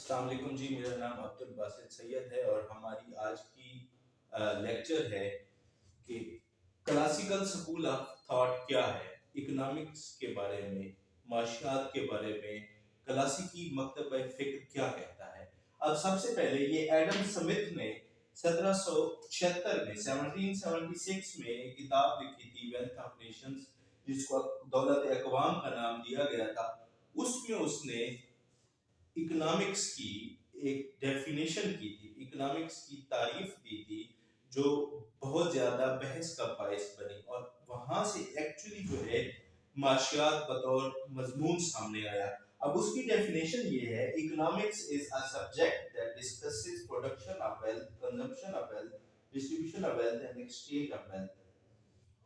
السلام علیکم جی، میرا نام عبد الباسط سید ہے اور ہماری آج کی لیکچر ہے کہ کلاسیکل سکول آف تھاٹ کیا ہے، اکنامکس کے بارے میں، معاشیات کے بارے میں کلاسیکی مکتبہ فکر کیا کہتا ہے۔ اب سب سے پہلے یہ ایڈم سمتھ نے 1776 میں 1776 میں ایک کتاب لکھی تھی ویلتھ آف نیشنز، جس کو دولت اقوام کا نام دیا گیا تھا۔ اس میں اس نے اکنامکس کی ایک ڈیفینیشن کی تھی، اکنامکس کی تعریف دی تھی، جو بہت زیادہ بحث کا باعث بنی، اور وہاں سے ایکچولی جو ہے معاشیات بطور مضمون سامنے آیا۔ اب اس کی ڈیفینیشن یہ ہے: economics is a subject that discusses production of wealth, consumption of wealth, distribution of wealth and exchange of wealth.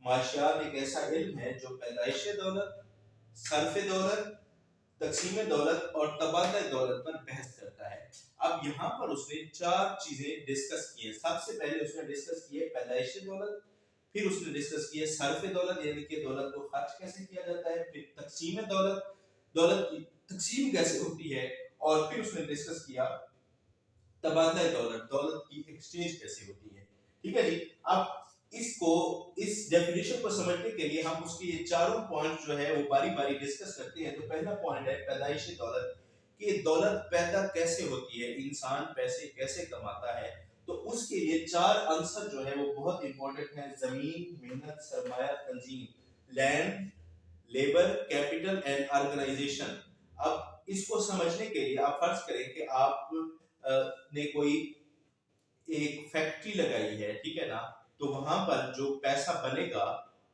معاشیات ایک ایسا علم ہے جو پیدائش دولت، صرف دولت، تقسیم دولت اور تبادلہ دولت پر بحث کرتا ہے۔ اب یہاں پر اس نے چار چیزیں ڈسکس کی ہیں۔ سب سے پہلے اس نے ڈسکس کی ہے پیدائش دولت، پھر اس نے ڈسکس کی ہے صرف دولت، یعنی کہ دولت کو خرچ کیسے کیا جاتا ہے، پھر تقسیم دولت، دولت کی تقسیم کیسے ہوتی ہے، اور پھر اس نے ڈسکس کیا تبادلہ دولت، دولت کی ایکسچینج کیسے ہوتی ہے۔ ٹھیک ہے جی۔ اب اس ڈیفینیشن کو سمجھنے کے لیے ہم اس کے یہ چاروں پوائنٹ جو ہے وہ باری باری ڈسکس کرتے ہیں۔ تو پہلا پوائنٹ ہے پیدائش دولت، کہ دولت پیدا کیسے ہوتی ہے، انسان پیسے کیسے کماتا ہے۔ تو اس کے لیے چار عنصر جو ہے وہ بہت امپورٹنٹ ہیں: زمین، محنت، سرمایہ، تنظیم، land, labour, capital and organisation. اب اس کو سمجھنے کے لیے آپ فرض کریں کہ آپ نے کوئی ایک فیکٹری لگائی ہے، ٹھیک ہے نا، تو وہاں پر جو پیسہ بنے گا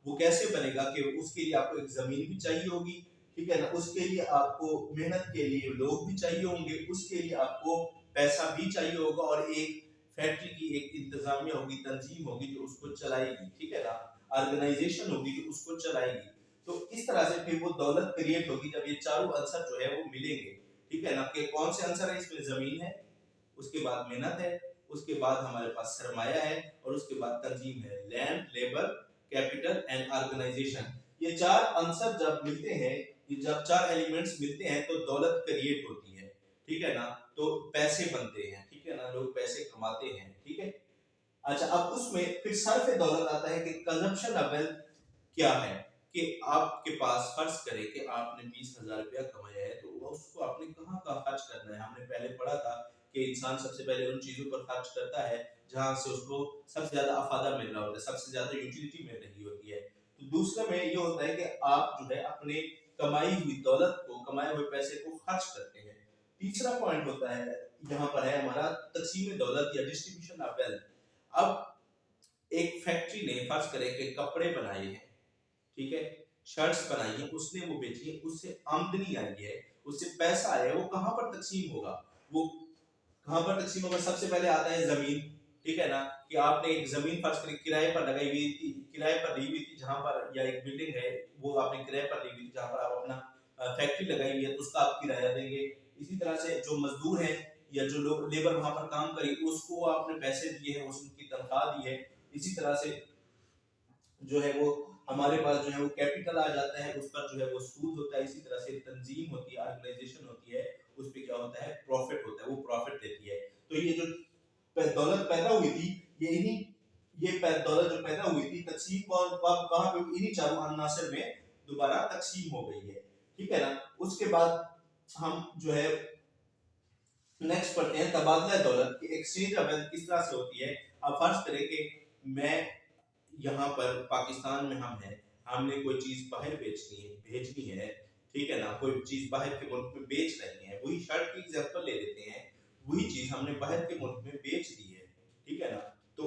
وہ کیسے بنے گا، کہ اس کے لیے آپ کو ایک زمین بھی چاہیے ہوگی، ٹھیک ہے نا، اس کے لیے آپ کو محنت کے لیے لوگ بھی چاہیے ہوں گے، اس کے لیے آپ کو پیسہ بھی چاہیے ہوگا، اور ایک فیکٹری کی ایک انتظامیہ ہوگی، تنظیم ہوگی جو اس کو چلائے گی، ٹھیک ہے نا، آرگنائزیشن ہوگی جو اس کو چلائے گی۔ تو اس طرح سے پھر وہ دولت کریٹ ہوگی جب یہ چاروں عنصر جو ہے وہ ملیں گے، ٹھیک ہے نا، کہ کون سے عنصر ہے اس میں؟ زمین ہے، اس کے بعد محنت ہے، اس کے بعد ہمارے پاس سرمایہ ہے، اور اس کے بعد تنظیم ہے، land, labour, capital and organisation. یہ چار عنصر جب ملتے ہیں، یہ جب چار ایلیمنٹس ملتے ہیں تو دولت کریٹ ہوتی ہے، ٹھیک ہے نا، تو پیسے بنتے ہیں، ٹھیک ہے نا، لوگ پیسے کماتے ہیں، ٹھیک ہے۔ اچھا، اب اس میں پھر صرف دولت آتا ہے کہ کنزمپشن آف ویلتھ کیا ہے، کہ آپ کے پاس فرض کریں کہ آپ نے 20,000 روپیہ کمایا ہے، تو اس کو آپ نے کہاں کا خرچ کرنا ہے۔ ہم نے پہلے پڑھا تھا کہ انسان سب سے پہلے ان چیزوں پر خرچ کرتا ہے جہاں سے اس کو سب سے زیادہ افادہ مل رہا ہوتا ہے، سب سے زیادہ یوٹیلیٹی مل رہی ہوتی ہے۔ تو دوسرے میں یہ ہوتا ہے کہ آپ جو ہے اپنے کمائی ہوئی دولت کو، کمائے ہوئے پیسے کو خرچ کرتے ہیں۔ تیسرا پوائنٹ ہوتا ہے یہاں پر ہے ہمارا تقسیم دولت یا ڈسٹریبیوشن آف ویلتھ۔ اب ایک فیکٹری نے فرض کرے کہ کپڑے بنائے ہیں، ٹھیک ہے، شرٹس بنائی ہیں، اس نے وہ بیچی ہے، اس سے آمدنی آئی ہے، اس سے پیسہ آیا ہے، وہ کہاں پر تقسیم ہوگا؟ وہ کہاں پر تقسیم ہوگا؟ سب سے پہلے آتا ہے زمین، ٹھیک ہے نا، کہ آپ نے ایک زمین فرض کریں کرائے پر لگائی ہوئی تھی، کرائے پر لی ہوئی تھی جہاں پر، یا ایک بلڈنگ ہے وہ آپ نے کرائے پر لی ہوئی تھی جہاں پر آپ اپنا فیکٹری لگائی ہوئی ہے، تو اس کا آپ کرایہ دیں گے۔ اسی طرح سے جو مزدور ہیں یا جو لوگ لیبر وہاں پر کام کری، اس کو آپ نے پیسے دیے ہیں، اس کی تنخواہ دی ہے۔ اسی طرح سے جو ہے وہ ہمارے پاس جو ہے وہ کیپٹل آ جاتا ہے، اس پر جو ہے وہ سود ہوتا ہے۔ اسی طرح سے تنظیم ہوتی ہے، آرگنائزیشن ہوتی ہے، اس پہ کیا ہوتا ہے؟ پروفٹ ہوتا ہے، وہ پروفٹ دیتی ہے۔ تو یہ جو دولت پیدا ہوئی تھی، یہ دولت جو پیدا ہوئی تھی، تقسیم کہاں پہ؟ انہی چاروں عناصر میں دوبارہ تقسیم ہو گئی ہے، ٹھیک ہے نا۔ اس کے بعد ہم جو ہے نیکسٹ پڑھتے ہیں تبادلہ دولت، کہ ایکسچینج آف ویلتھ کس طرح سے ہوتی ہے۔ اب فرض کریں کہ میں یہاں پر پاکستان میں ہم نے کوئی چیز باہر بھیجنی ہے، ٹھیک ہے نا، کوئی چیز باہر کے ملک میں بیچ رہی ہے، وہی شرٹ کی ایگزامپل لے لیتے ہیں، وہی چیز ہم نے باہر کے ملک میں بیچ دی ہے، ٹھیک ہے نا، تو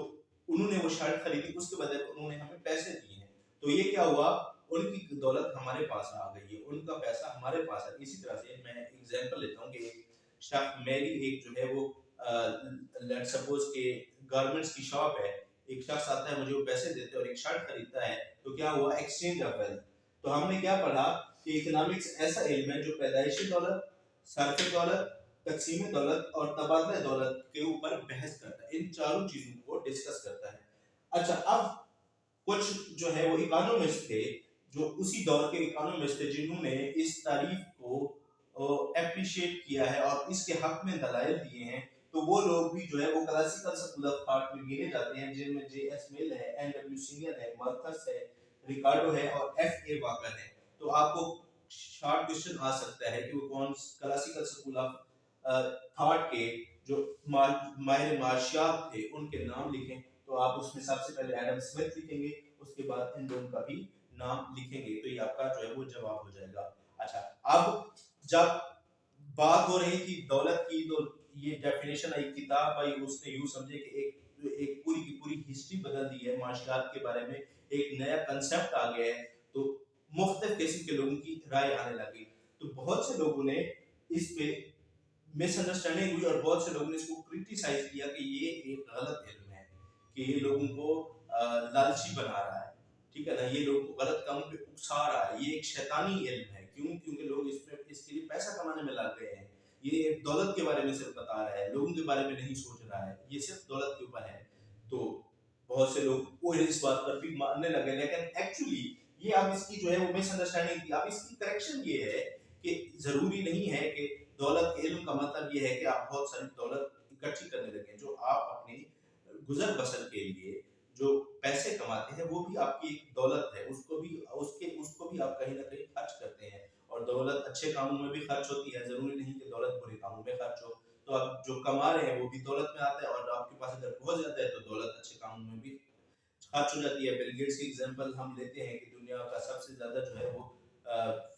انہوں نے وہ شرٹ خریدی، اس کے بدلے انہوں نے ہمیں پیسے دیے ہیں، تو یہ کیا ہوا؟ ان کی دولت ہمارے پاس آ گئی ہے، ان کا پیسہ ہمارے پاس ہے۔ اسی طرح سے میں ایگزامپل لیتا ہوں کہ میری ایک جو ہے وہ لیٹ سپوز کہ گارمنٹس کی شاپ ہے، ایک شخص آتا ہے، مجھے وہ پیسے دیتے ہیں اور ایک شرٹ خریدتا ہے، تو کیا ہوا؟ Exchange of wealth. تو ہم نے کیا پڑھا کہ اکنامکس ایسا علم ہے جو پیدائشی دولت، صرف دولت، تقسیم دولت اور تبادلہ دولت کے اوپر بحث کرتا ہے، ان چاروں چیزوں کو ڈسکس کرتا ہے۔ اچھا، اب کچھ جو ہے وہ اکانومسٹ تھے، جو اسی دور کے اکانومسٹ تھے، جنہوں نے اس تعریف کو اپریشیٹ کیا ہے اور اس کے حق میں دلائل دیے ہیں، تو وہ لوگ بھی جو ہے وہ کلاسیکل سکول آف تھاٹ میں گنے جاتے ہیں، جن میں جے ایس مل ہے، این ڈبلیو سینئر ہے، مالتھس ہے، ریکارڈو ہے اور ایف اے واکر ہے۔ تو آپ کو شارٹ کوشچن آ سکتا ہے کہ وہ کون کلاسیکل سکول آف تھاٹ کے جو ماہر معاشیات تھے ان کے نام لکھیں، تو آپ اس میں سب سے پہلے ایڈم سمتھ لکھیں گے، اس کے بعد ان دونوں کا بھی نام لکھیں گے، تو یہ آپ کا جو ہے وہ جواب ہو جائے گا۔ اچھا، اب جب بات ہو رہی تھی دولت کی، تو یہ ڈیفینیشن آئی، کتاب آئی، اس نے یوں سمجھے کہ ایک پوری کی پوری ہسٹری بدل دی ہے معاشیات کے بارے میں، ایک نیا کنسپٹ آ گیا ہے، تو مختلف قسم کے لوگوں کی رائے آنے لگی، تو بہت سے لوگوں نے اس پہ مس انڈرسٹینڈنگ ہوئی اور بہت سے لوگوں نے اس کو کرٹیسائز کیا کہ یہ ایک غلط علم ہے، کہ یہ لوگوں کو لالچی بنا رہا ہے، ٹھیک ہے نا، یہ لوگوں کو غلط کاموں پہ اکسا رہا ہے، یہ ایک شیطانی علم ہے، کیوں؟ کیونکہ لوگ اس کے لیے پیسہ کمانے میں لگ گئے ہیں، یہ دولت کے بارے میں صرف بتا رہا ہے، لوگوں کے بارے میں نہیں سوچ رہا ہے، یہ صرف دولت کے اوپر ہے۔ تو بہت سے لوگ وہ اس بات پر بھی ماننے لگے، لیکن ایکچولی یہ اب اس کی جو ہے وہ مس انڈرسٹینڈنگ تھی۔ اب اس کی کریکشن یہ ہے کہ ضروری نہیں ہے کہ دولت کے علم کا مطلب یہ ہے کہ آپ بہت ساری دولت اکٹھی کرنے لگیں، جو آپ اپنی گزر بسر کے لیے جو پیسے کماتے ہیں وہ بھی آپ کی ایک دولت ہے، اس کو بھی آپ کہیں نہ کہیں خرچ کرتے ہیں، اور دولت اچھے کاموں میں بھی خرچ ہوتی ہے، ضروری نہیں کہ دولت برے کاموں میں خرچ ہو، تو آپ جو کما رہے ہیں وہ بھی دولت میں آتا ہے، اور آپ کے پاس اگر بہت زیادہ ہے تو دولت اچھے کاموں میں بھی خرچ ہو جاتی ہے۔ بل گیٹس کی ایگزامپل ہم لیتے ہیں کہ دنیا کا سب سے زیادہ جو ہے وہ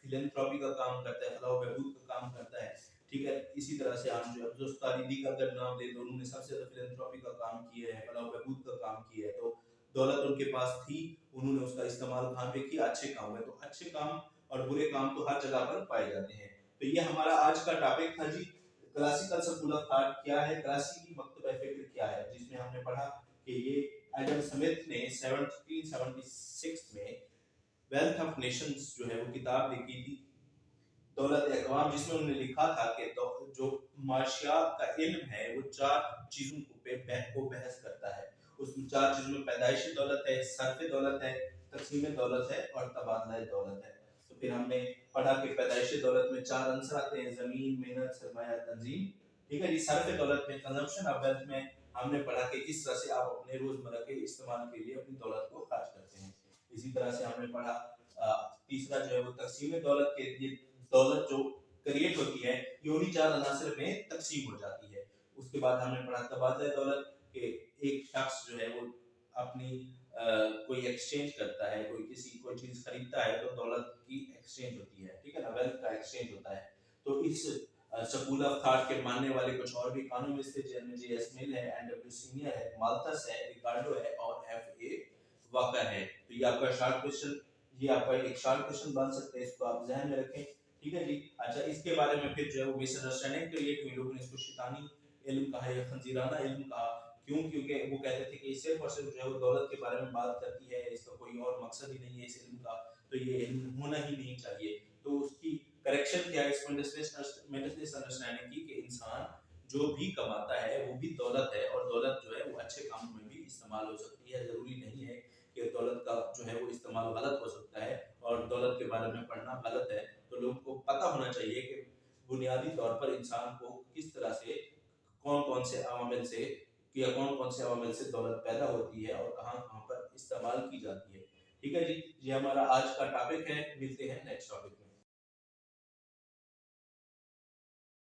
فلینتھراپی کا کام کرتا ہے، فلاح و بہبود کا کام کرتا ہے، ٹھیک ہے۔ اسی طرح سے ہم جو عبدالستار ستاریدی کا اگر نام لیں تو انہوں نے سب سے زیادہ فلینتھراپی کا کام کیا ہے، فلاح و بہبود کا کام کیا ہے، تو دولت ان کے پاس تھی، انہوں نے اس کا استعمال کہاں پہ کیا؟ اچھے کام میں۔ تو اچھے کام اور برے کام تو ہر جگہ پر پائے جاتے ہیں۔ تو یہ ہمارا آج کا ٹاپک تھا جی، کلاسیکل سکول آف تھاٹ کیا ہے، کلاسیکی مکتبہ فکر کیا ہے، جس میں ہم نے پڑھا کہ یہ ایڈم سمتھ نے 1776 میں ویلتھ آف نیشنز جو ہے وہ کتاب لکھی تھی، دولت اقوام، جس میں انہوں نے لکھا تھا کہ جو معاشیات کا علم ہے وہ چار چیزوں کو بحث کرتا ہے، اس میں چار چیزوں میں پیدائشی دولت ہے، صرف دولت ہے، تقسیم دولت ہے اور تبادلہ دولت ہے۔ تو پھر ہم نے پڑھا کہ پیدائشی دولت میں چار عنصر آتے ہیں، زمین، محنت، سرمایہ، تنظیم، ٹھیک ہے جی۔ صرف دولت میں کنزمپشن آف ویلتھ میں ہم نے پڑھا کہ کس طرح سے آپ اپنے روزمرہ کے استعمال کے لیے اپنی دولت کو خرچ کرتے ہیں۔ اسی طرح سے ہم نے پڑھا تیسرا جو ہے وہ تقسیم دولت کے لیے، دولت جو کریٹ ہوتی ہے یہ انہی چار عناصر میں تقسیم ہو جاتی ہے۔ اس کے بعد ہم نے پڑھا تبادلہ دولت، کہ ایک شخص جو ہے وہ اپنی کوئی ایکسچینج کرتا ہے، کوئی چیز خریدتا ہے تو دولت کی ایکسچینج ہوتی ہے، ٹھیک ہے نا، ویلتھ کا ایکسچینج ہوتا ہے۔ تو اس سکول آف تھاٹ کے ماننے والے کچھ اور بھی اکانومسٹ تھے، جن میں جے ایس مل ہے، این ڈبلیو سینئر ہے، مالتھس ہے، ریکارڈو ہے اور ایف اے واکر ہے۔ تو یہ آپ کا شارٹ کوشچن، یہ آپ کا ایک شارٹ کوشچن بن سکتا ہے، اس کو آپ ذہن میں رکھیں، ٹھیک ہے جی۔ اچھا، اس کے بارے میں پھر جو ہے وہ مس انڈرسٹینڈنگ کریٹ ہوئی، لوگوں نے اس کو شیطانی علم کہا یا خنزیرانہ علم کہا، کیوں؟ کیونکہ وہ کہتے تھے کہ صرف اور صرف جو ہے وہ دولت کے بارے میں بات کرتی ہے، اس کا کوئی اور مقصد ہی نہیں ہے اس علم کا، تو یہ علم ہونا ہی نہیں چاہیے۔ تو اس کی کریکشن کیا ہے، اس میں مس انڈرسٹینڈنگ کی کہ انسان جو بھی کماتا ہے وہ بھی دولت ہے، اور دولت جو ہے وہ اچھے کاموں میں بھی استعمال ہو سکتی ہے، ضروری نہیں ہے کہ دولت کا جو ہے وہ استعمال غلط ہو سکتا ہے، اور دولت کے بارے میں پڑھنا غلط ہے۔ تو لوگوں کو پتہ ہونا چاہیے کہ بنیادی طور پر انسان کو کس طرح سے کون کون سے عوامل سے دولت پیدا ہوتی ہے اور کہاں کہاں پر استعمال کی جاتی ہے، ٹھیک ہے جی۔ یہ ہمارا آج کا ٹاپک ہے، ملتے ہیں نیکسٹ ٹاپک۔